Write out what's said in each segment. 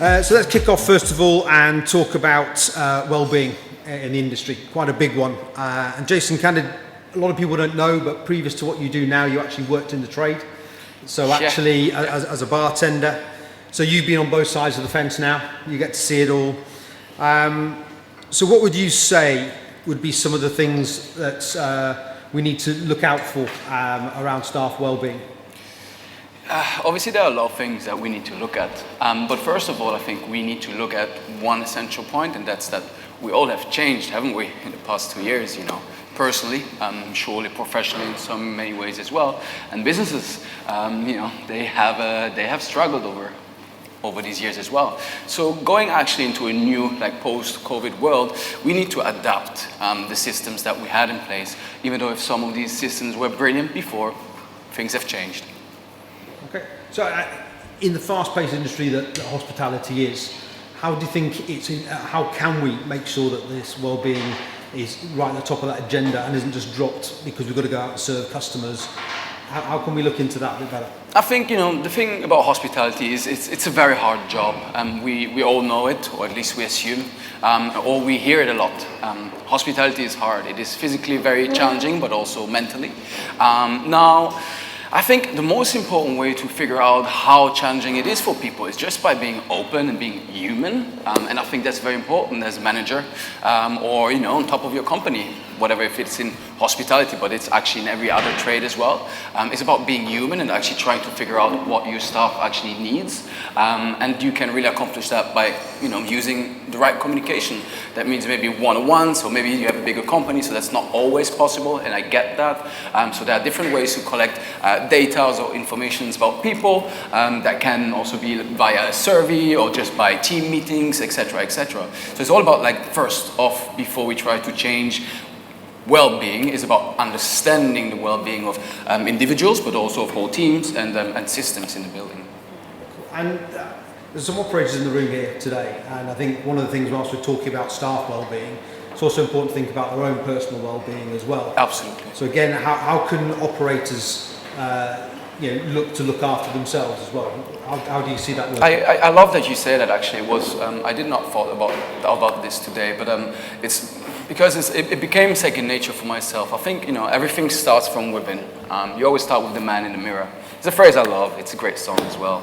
So let's kick off first of all and talk about well-being in the industry. Quite a big one. And Jason-Candid, a lot of people don't know, but previous to what you do now, you actually worked in the trade. So actually, as a bartender, so you've been on both sides of the fence now. You get to see it all. So what would you say would be some of the things that we need to look out for around staff well-being? Obviously, there are a lot of things that we need to look at. But first of all, I think we need to look at one essential point, and that's that we all have changed, haven't we, in the past 2 years, you know, personally, surely professionally in so many ways as well. And businesses, you know, they have struggled over these years as well. So going actually into a new, like, post-COVID world, we need to adapt the systems that we had in place, even though if some of these systems were brilliant before, things have changed. Okay, so in the fast-paced industry that hospitality is, how do you think how can we make sure that this well-being is right at the top of that agenda and isn't just dropped because we've got to go out and serve customers? How can we look into that a bit better? I think, you know, the thing about hospitality is it's a very hard job. We all know it, or at least we assume, or we hear it a lot. Hospitality is hard. It is physically very challenging, but also mentally. Now, I think the most important way to figure out how challenging it is for people is just by being open and being human. And I think that's very important as a manager, or, you know, on top of your company, whatever, if it's in hospitality, but it's actually in every other trade as well. It's about being human and actually trying to figure out what your staff actually needs. And you can really accomplish that by, you know, using the right communication. That means maybe one-on-ones, or maybe you have a bigger company, so that's not always possible, and I get that. So there are different ways to collect data or information about people. That can also be via a survey or just by team meetings, etc., etc. So it's all about, like, first off, before we try to change well-being, is about understanding the well-being of individuals, but also of whole teams and systems in the building. And there's some operators in the room here today, and I think one of the things whilst we're talking about staff well-being, it's also important to think about their own personal well-being as well. Absolutely. So again, how can operators you know, look after themselves as well? How do you see that working? I love that you say that. Actually, it was I did not thought about this today, but it's because it became second nature for myself. I think, you know, everything starts from within. You always start with the man in the mirror. It's a phrase I love. It's a great song as well.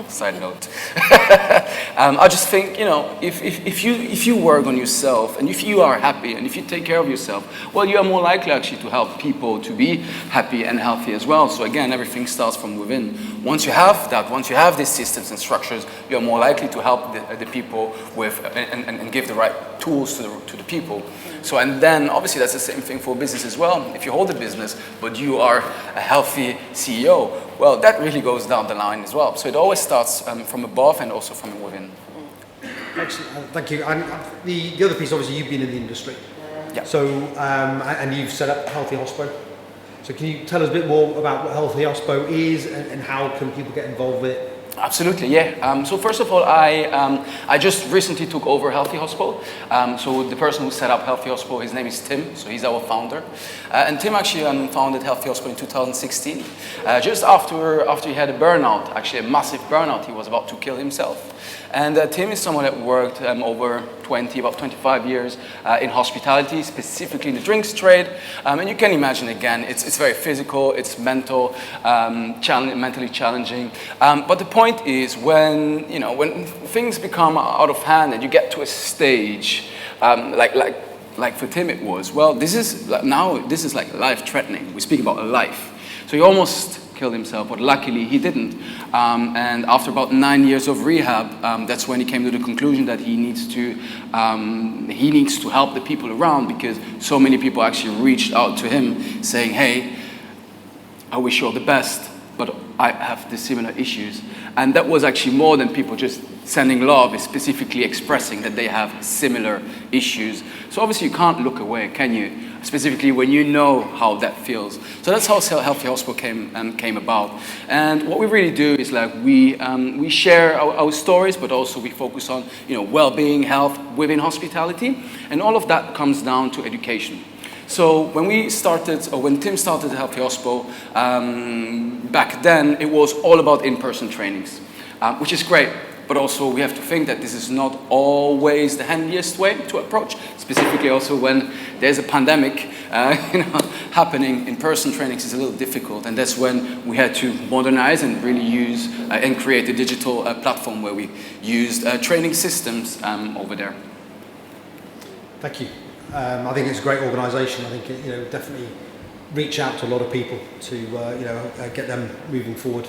Side note. I just think, you know, if you work on yourself and if you are happy and if you take care of yourself, well, you are more likely actually to help people to be happy and healthy as well. So again, everything starts from within. Once you have that, once you have these systems and structures, you are more likely to help the people with and give the right tools to the people. So, and then obviously that's the same thing for business as well. If you hold a business, but you are a healthy CEO, well, that really goes down the line as well. So it always starts from above and also from within. Excellent, thank you. And the other piece, obviously, you've been in the industry. Yeah. So, and you've set up Healthy Hospo. So can you tell us a bit more about what Healthy Hospo is and how can people get involved with it? Absolutely, yeah. So first of all, I just recently took over Healthy Hospo. So the person who set up Healthy Hospo, his name is Tim, so he's our founder. And Tim actually founded Healthy Hospo in 2016. Just after he had a burnout, actually a massive burnout, he was about to kill himself. And Tim is someone that worked over about 25 years in hospitality, specifically in the drinks trade. And you can imagine, again, it's very physical, it's mentally challenging. But the point is, when things become out of hand and you get to a stage, like for Tim it was, well, this is like life-threatening. We speak about a life. So he almost killed himself, but luckily he didn't. And after about 9 years of rehab, that's when he came to the conclusion that he needs to help the people around, because so many people actually reached out to him saying, hey, I wish you all the best, but I have the similar issues. And that was actually more than people just sending love, is specifically expressing that they have similar issues. So obviously you can't look away, can you? Specifically when you know how that feels. So that's how Healthy Hospo came about. And what we really do is, like, we share our stories, but also we focus on, you know, well-being, health within hospitality, and all of that comes down to education. So when Tim started Healthy Hospo, back then it was all about in-person trainings, which is great. but also we have to think that this is not always the handiest way to approach, specifically also when there's a pandemic happening. In-person trainings is a little difficult, and that's when we had to modernize and really use and create a digital platform where we used training systems over there. Thank you. I think it's a great organisation. I think it, definitely reach out to a lot of people to get them moving forward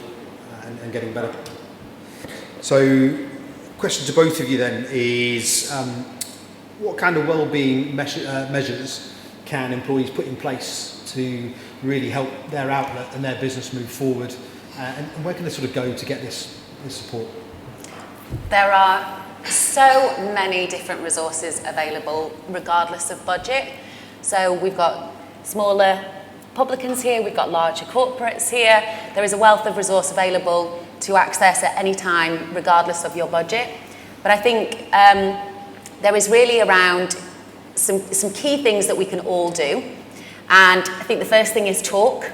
and getting better. So, question to both of you then is, what kind of wellbeing measures can employees put in place to really help their outlet and their business move forward, and where can they sort of go to get this support? There are so many different resources available regardless of budget. So we've got smaller publicans here, we've got larger corporates here. There is a wealth of resource available to access at any time regardless of your budget. But I think there is really around some key things that we can all do. And I think the first thing is talk.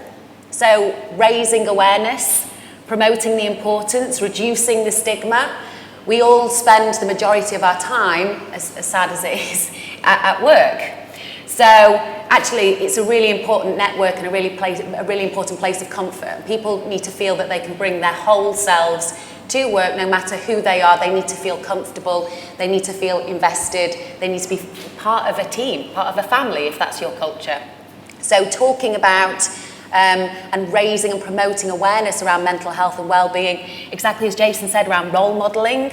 So raising awareness, promoting the importance, reducing the stigma. We all spend the majority of our time, as sad as it is, at work. So actually it's a really important network and a really important place of comfort. People need to feel that they can bring their whole selves to work, no matter who they are. They need to feel comfortable, they need to feel invested, they need to be part of a team, part of a family, if that's your culture. So talking about and raising and promoting awareness around mental health and well-being, exactly as Jason said, around role modelling.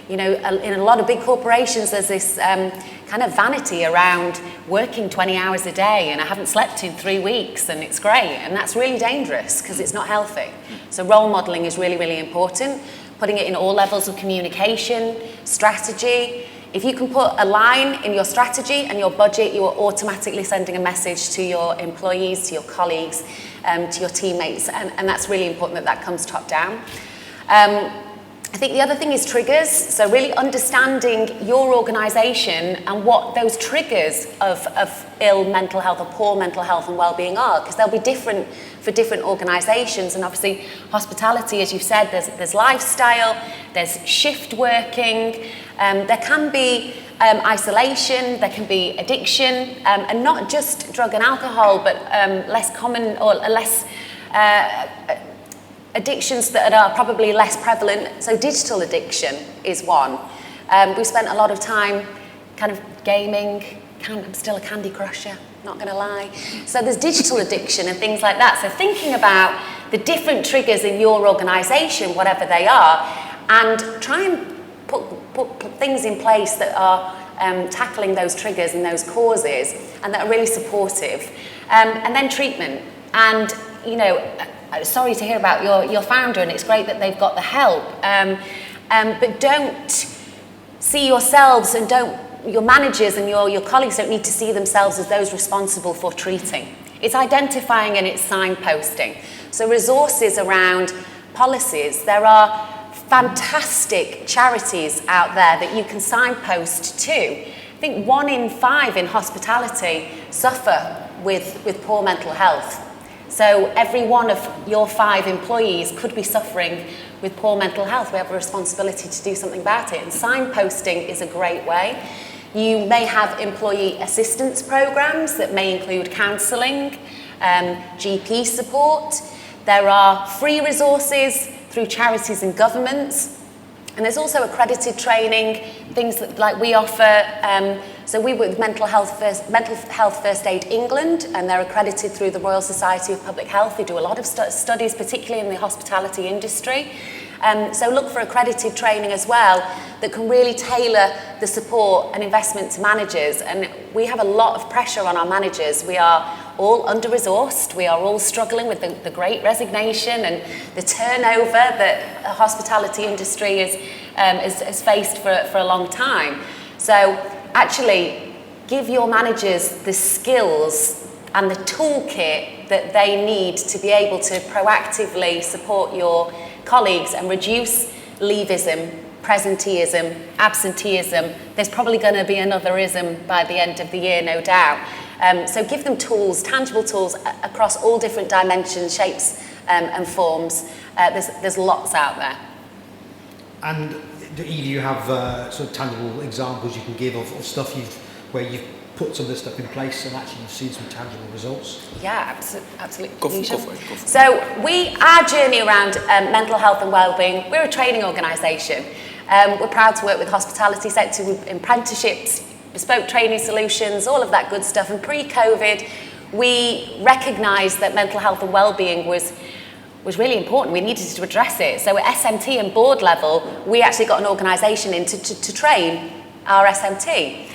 In a lot of big corporations, there's this kind of vanity around working 20 hours a day, and I haven't slept in 3 weeks, and it's great, and that's really dangerous because it's not healthy. So role modelling is really, really important. Putting it in all levels of communication, strategy. If you can put a line in your strategy and your budget, you are automatically sending a message to your employees, to your colleagues, to your teammates, and that's really important that comes top down. I think the other thing is triggers, so really understanding your organisation and what those triggers of ill mental health or poor mental health and well-being are, because they'll be different for different organisations. And obviously hospitality, as you've said, there's lifestyle, there's shift working, there can be isolation, there can be addiction, and not just drug and alcohol, but less common or less addictions that are probably less prevalent. So digital addiction is one. We spent a lot of time kind of gaming. I'm still a Candy Crusher, not going to lie. So there's digital addiction and things like that. So thinking about the different triggers in your organisation, whatever they are, and try and put things in place that are tackling those triggers and those causes, and that are really supportive. And then treatment. And, sorry to hear about your founder, and it's great that they've got the help. But don't see yourselves and your managers and your colleagues don't need to see themselves as those responsible for treating. It's identifying and it's signposting. So resources around policies. There are fantastic charities out there that you can signpost to. I think 1 in 5 in hospitality suffer with poor mental health. So every one of your 5 employees could be suffering with poor mental health. We have a responsibility to do something about it, and signposting is a great way. You may have employee assistance programs that may include counselling, GP support. There are free resources through charities and governments. And there's also accredited training, things that like we offer. So we work with Mental Health First Aid England, and they're accredited through the Royal Society of Public Health. They do a lot of studies, particularly in the hospitality industry. So look for accredited training as well that can really tailor the support and investment to managers. And we have a lot of pressure on our managers. We are all under-resourced. We are all struggling with the great resignation and the turnover that the hospitality industry has faced for a long time. So actually give your managers the skills and the toolkit that they need to be able to proactively support your colleagues and reduce leaveism, presenteeism, absenteeism. There's probably going to be another ism by the end of the year, no doubt. So give them tools, tangible tools across all different dimensions, shapes and forms. There's lots out there. And do either you have sort of tangible examples you can give of stuff where you've put some of this stuff in place and actually you've seen some tangible results? Yeah, absolutely. Go for it. So our journey around mental health and wellbeing, we're a training organisation. We're proud to work with the hospitality sector with apprenticeships, bespoke training solutions, all of that good stuff. And pre-COVID, we recognised that mental health and wellbeing was really important. We needed to address it. So at SMT and board level, we actually got an organisation in to train our SMT.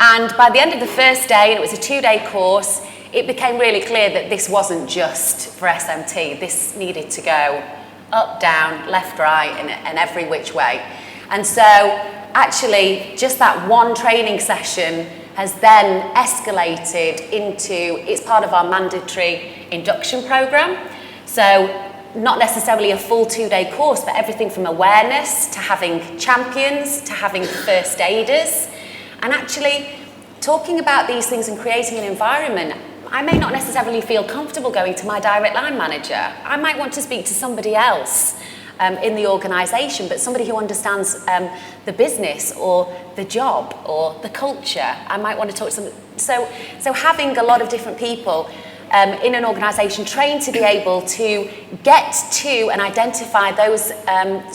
And by the end of the first day, and it was a 2-day course, it became really clear that this wasn't just for SMT. This needed to go up, down, left, right, and every which way. And so actually, just that one training session has then escalated into, it's part of our mandatory induction programme. So not necessarily a full 2-day course, but everything from awareness to having champions to having first aiders. And actually, talking about these things and creating an environment, I may not necessarily feel comfortable going to my direct line manager. I might want to speak to somebody else in the organisation, but somebody who understands the business or the job or the culture. I might want to talk to somebody. So having a lot of different people in an organisation trained to be able to get to and identify those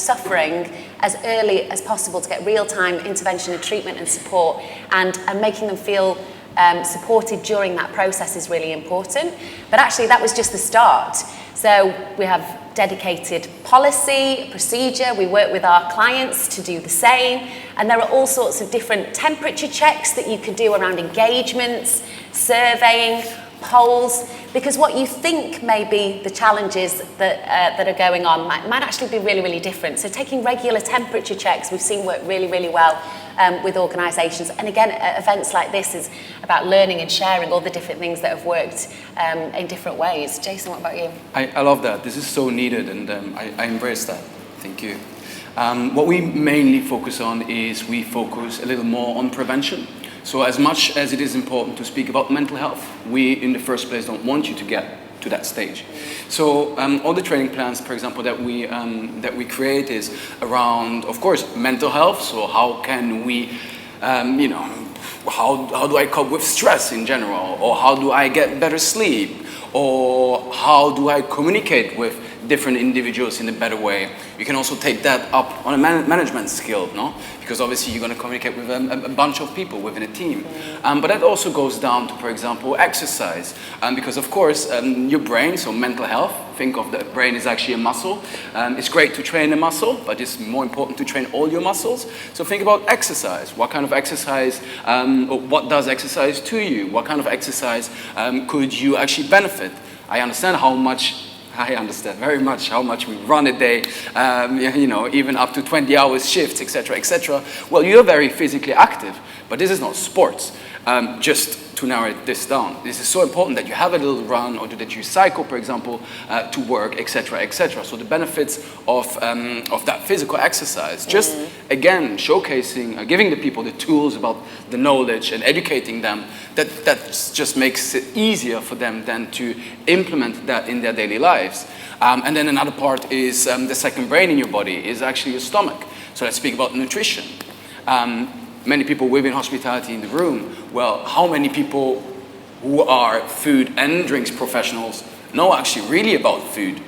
suffering as early as possible to get real-time intervention and treatment and support, and making them feel supported during that process is really important. But actually that was just the start. So we have dedicated policy, procedure, we work with our clients to do the same, and there are all sorts of different temperature checks that you could do around engagements, surveying, polls, because what you think may be the challenges that are going on might actually be really, really different. So taking regular temperature checks, we've seen work really, really well with organisations. And again, events like this is about learning and sharing all the different things that have worked in different ways. Jason, what about you? I love that. This is so needed, and I embrace that. Thank you. What we mainly focus on is we focus a little more on prevention. So as much as it is important to speak about mental health, we in the first place don't want you to get to that stage. So all the training plans, for example, that we create is around, of course, mental health. So how can we, how do I cope with stress in general? Or how do I get better sleep? Or how do I communicate with different individuals in a better way? You can also take that up on a management skill, no? Because obviously you're going to communicate with a bunch of people within a team. But that also goes down to, for example, exercise. Because of course, your brain, so mental health, think of the brain is actually a muscle. It's great to train a muscle, but it's more important to train all your muscles. So think about exercise. What kind of exercise, or what does exercise to you? What kind of exercise could you actually benefit? I understand very much how much we run a day, even up to 20 hours shifts, etc., etc. Well, you're very physically active, but this is not sports. Just to narrow this down, this is so important that you have a little run or that you cycle, for example, to work, etc., etc. So the benefits of that physical exercise, just again showcasing, giving the people the tools about the knowledge and educating them, that just makes it easier for them then to implement that in their daily lives. And then another part is the second brain in your body is actually your stomach. So let's speak about nutrition. Many people within hospitality in the room, well, how many people who are food and drinks professionals know actually really about food,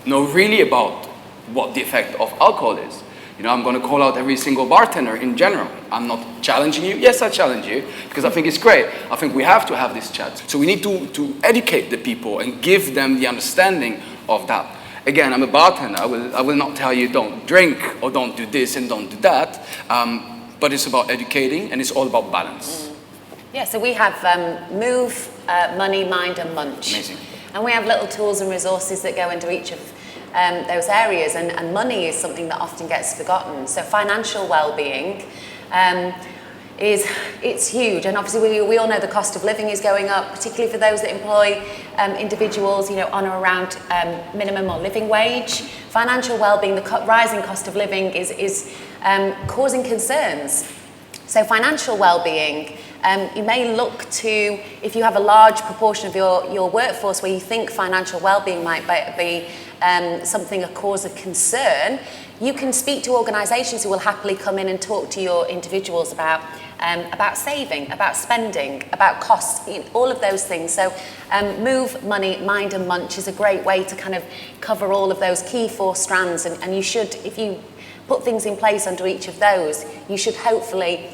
know really about what the effect of alcohol is? I'm going to call out every single bartender in general. I'm not challenging you. Yes, I challenge you because I think it's great. I think we have to have this chat. So we need to educate the people and give them the understanding of that. Again, I'm a bartender. I will not tell you don't drink or don't do this and don't do that. But it's about educating, and it's all about balance. Yeah, so we have Move, Money, Mind, and Munch. Amazing. And we have little tools and resources that go into each of those areas, and money is something that often gets forgotten. So financial well-being it's huge, and obviously we all know the cost of living is going up, particularly for those that employ individuals, on or around minimum or living wage. Financial well-being, the rising cost of living is causing concerns. So financial well-being, You may look to, if you have a large proportion of your workforce where you think financial well-being might be something, a cause of concern, you can speak to organisations who will happily come in and talk to your individuals about saving, about spending, about costs, all of those things. So Move, Money, Mind and Munch is a great way to kind of cover all of those key 4 strands, and you should, if you put things in place under each of those, you should hopefully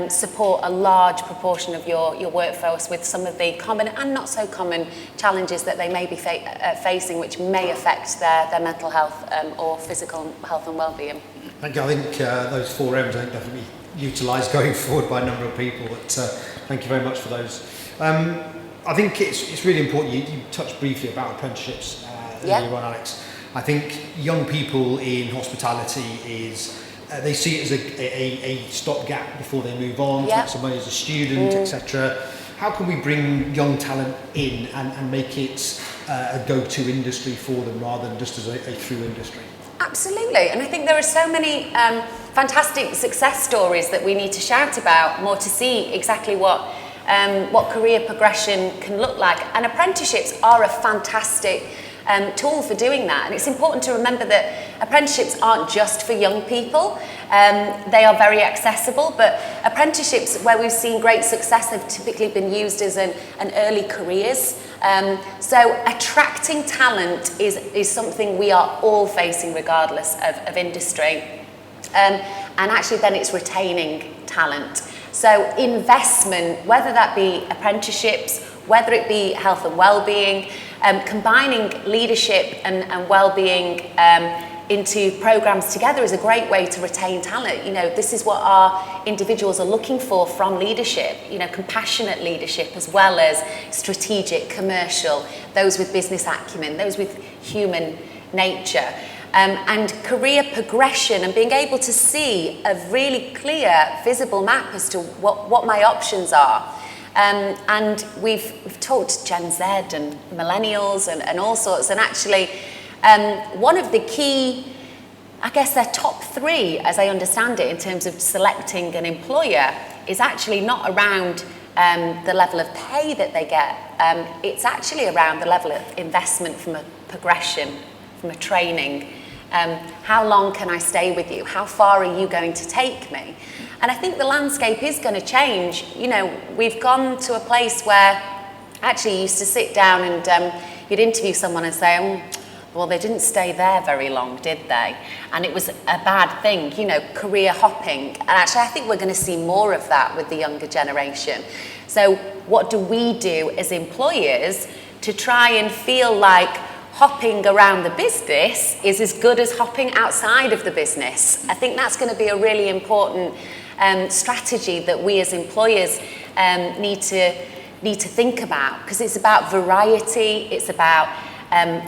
support a large proportion of your workforce with some of the common and not so common challenges that they may be facing, which may affect their mental health or physical health and well-being. Thank you. I think those 4 M's are definitely utilised going forward by a number of people, but thank you very much for those. I think it's really important, you touched briefly about apprenticeships earlier on, Alex. I think young people in hospitality they see it as a stopgap before they move on, to make some money as a student, etc. How can we bring young talent in and make it a go-to industry for them rather than just as a through industry? Absolutely, and I think there are so many fantastic success stories that we need to shout about more to see exactly what career progression can look like. And apprenticeships are a fantastic tool for doing that. And it's important to remember that apprenticeships aren't just for young people. They are very accessible, but apprenticeships where we've seen great success have typically been used as an early careers. So attracting talent is something we are all facing regardless of industry. And actually then it's retaining talent. So investment, whether that be apprenticeships, whether it be health and well-being, combining leadership and well-being into programs together is a great way to retain talent. This is what our individuals are looking for from leadership, compassionate leadership as well as strategic, commercial, those with business acumen, those with human nature. And career progression and being able to see a really clear, visible map as to what my options are. And we've talked to Gen Z and millennials and all sorts, and actually one of the key, I guess their top 3 as I understand it in terms of selecting an employer is actually not around the level of pay that they get, it's actually around the level of investment from a progression, from a training. How long can I stay with you? How far are you going to take me? And I think the landscape is going to change. We've gone to a place where actually you used to sit down and you'd interview someone and say, well, they didn't stay there very long, did they? And it was a bad thing, career hopping. And actually, I think we're going to see more of that with the younger generation. So what do we do as employers to try and feel like hopping around the business is as good as hopping outside of the business? I think that's going to be a really important strategy that we as employers need to think about, because it's about variety, it's about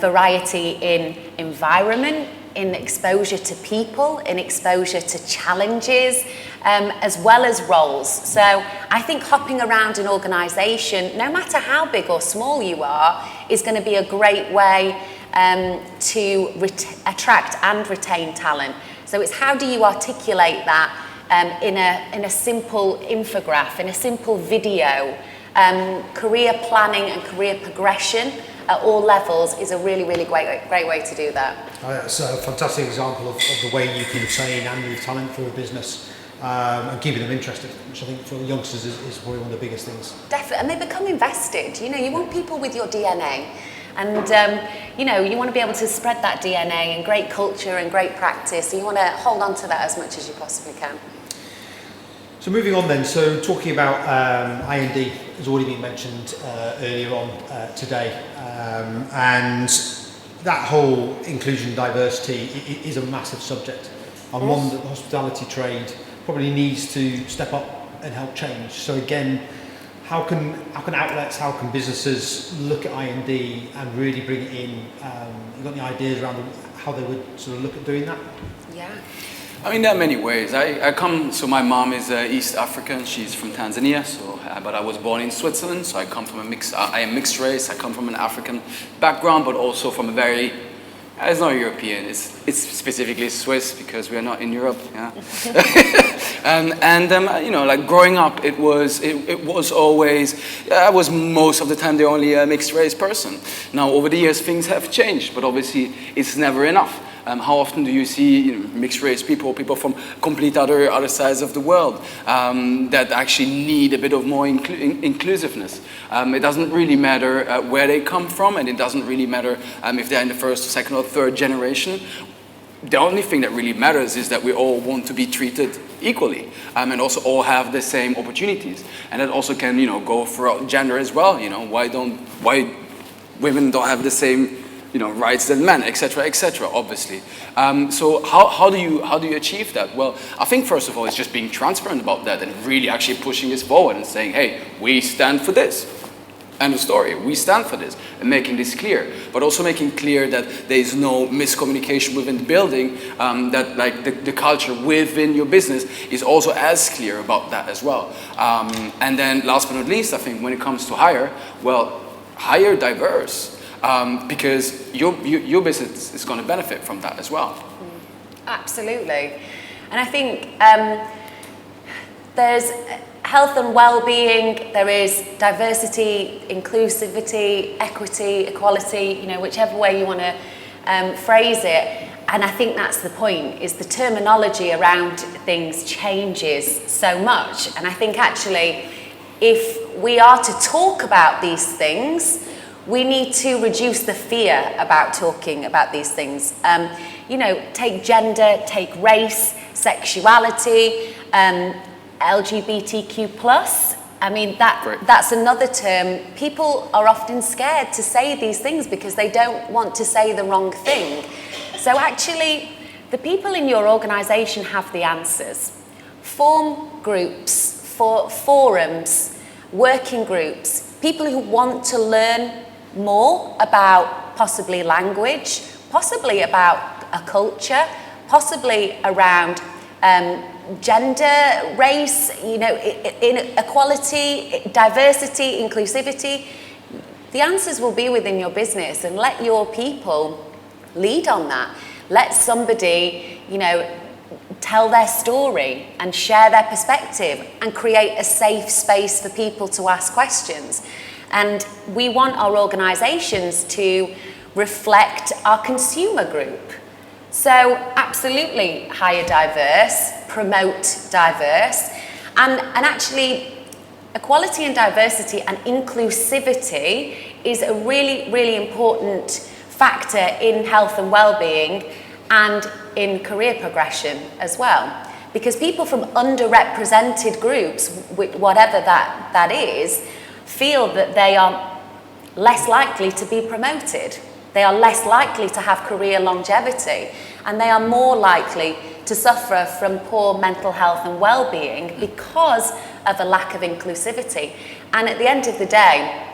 variety in environment, in exposure to people, in exposure to challenges, as well as roles. So I think hopping around an organisation, no matter how big or small you are, is going to be a great way to attract and retain talent. So it's how do you articulate that in a simple infograph, in a simple video. Career planning and career progression at all levels is a really, really great way to do that. It's a fantastic example of the way you can retain and move talent through a business and keeping them interested, which I think for youngsters is probably one of the biggest things. Definitely, and they become invested. You want people with your DNA. And, you want to be able to spread that DNA and great culture and great practice. So you want to hold on to that as much as you possibly can. So moving on then, so talking about I&D has already been mentioned earlier on today, and that whole inclusion and diversity is a massive subject, and one that the hospitality trade probably needs to step up and help change. So again, how can outlets, how can businesses look at I&D and really bring it in? You got any ideas around how they would sort of look at doing that? Yeah. I mean, there are many ways. So my mom is East African, she's from Tanzania, but I was born in Switzerland, so I am mixed race, I come from an African background, but also from a very It's not European. It's specifically Swiss because we are not in Europe. Yeah. You know, like growing up, it was always I was most of the time the only mixed race person. Now over the years things have changed, but obviously it's never enough. How often do you see mixed race people from complete other sides of the world that actually need a bit of more inclusiveness? It doesn't really matter where they come from, and it doesn't really matter if they're in the first, second, or third generation. The only thing that really matters is that we all want to be treated equally, and also all have the same opportunities. And that also can, you know, go for gender as well. You know, why women don't have the same, you know, rights than men, etc., etc. Obviously. So how do you achieve that? Well, I think first of all, it's just being transparent about that and really actually pushing this forward and saying, hey, we stand for this. End of story. We stand for this, and making this clear, but also making clear that there is no miscommunication within the building. That like the culture within your business is also as clear about that as well. And then last but not least, I think when it comes to hire diverse. Because your business is going to benefit from that as well. Absolutely. And I think there's health and well-being, there is diversity, inclusivity, equity, equality, you know, whichever way you want to phrase it. And I think that's the point, is the terminology around things changes so much. And I think actually, if we are to talk about these things, we need to reduce the fear about talking about these things. You know, take gender, take race, sexuality, LGBTQ+. I mean, that's another term. People are often scared to say these things because they don't want to say the wrong thing. So actually, the people in your organisation have the answers. Form groups, forums, working groups, people who want to learn more about possibly language, possibly about a culture, possibly around gender, race, you know, inequality, diversity, inclusivity. The answers will be within your business, and let your people lead on that. Let somebody, you know, tell their story and share their perspective and create a safe space for people to ask questions. And we want our organisations to reflect our consumer group. So absolutely hire diverse, promote diverse, and actually equality and diversity and inclusivity is a really, really important factor in health and well-being and in career progression as well. Because people from underrepresented groups, whatever that is, feel that they are less likely to be promoted. They are less likely to have career longevity, and they are more likely to suffer from poor mental health and well-being because of a lack of inclusivity. And at the end of the day,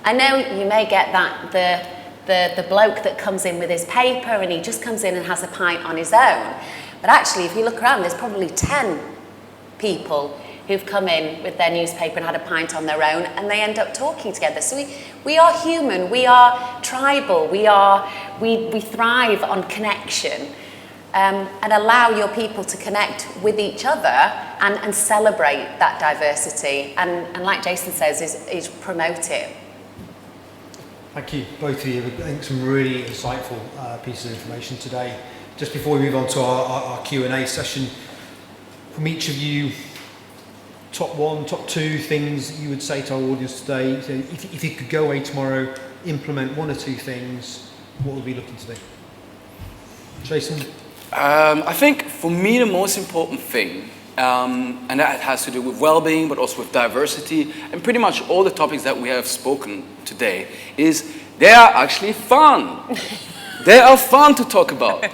I know you may get that the bloke that comes in with his paper and he just comes in and has a pint on his own. But actually, if you look around, there's probably 10 people who've come in with their newspaper and had a pint on their own, and they end up talking together. So we are human, we are tribal, we thrive on connection, and allow your people to connect with each other and celebrate that diversity, and like Jason says, is promote it. Thank you, both of you. I think some really insightful pieces of information today. Just before we move on to our Q&A session, from each of you, top one, top two things you would say to our audience today. So if you could go away tomorrow, implement one or two things, what would we be looking to do? Jason? I think for me the most important thing, and that has to do with well-being, but also with diversity, and pretty much all the topics that we have spoken today, is they are actually fun. They are fun to talk about.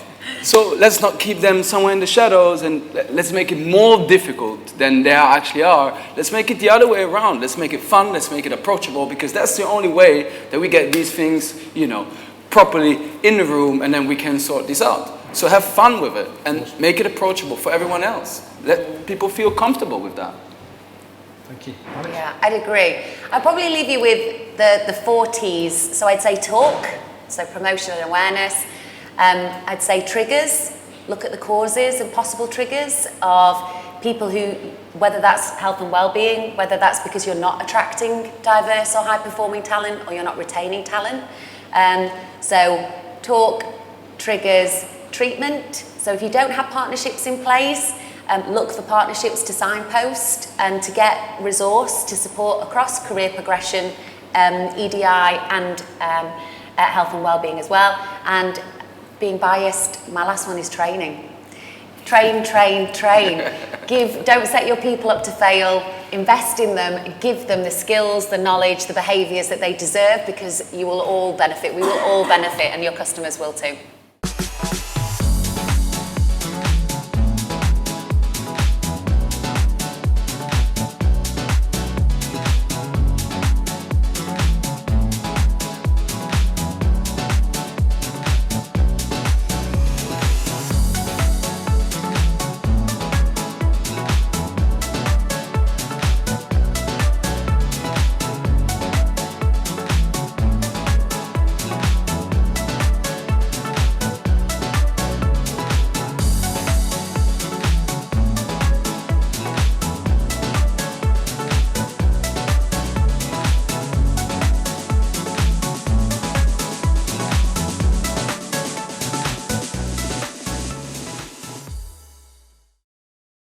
So let's not keep them somewhere in the shadows, and let's make it more difficult than they actually are. Let's make it the other way around. Let's make it fun, let's make it approachable, because that's the only way that we get these things, you know, properly in the room, and then we can sort this out. So have fun with it and make it approachable for everyone else. Let people feel comfortable with that. Thank you. Alex? Yeah, I'd agree. I'd probably leave you with the 4 T's. So I'd say talk, so promotion and awareness. I'd say triggers, look at the causes and possible triggers of people who, whether that's health and well-being, whether that's because you're not attracting diverse or high-performing talent or you're not retaining talent. So talk, triggers, treatment. So if you don't have partnerships in place, look for partnerships to signpost and to get resource to support across career progression, EDI and health and well-being as well. And being biased, my last one is training. Train, train, train. Don't set your people up to fail. Invest in them, give them the skills, the knowledge, the behaviours that they deserve, because you will all benefit. We will all benefit, and your customers will too.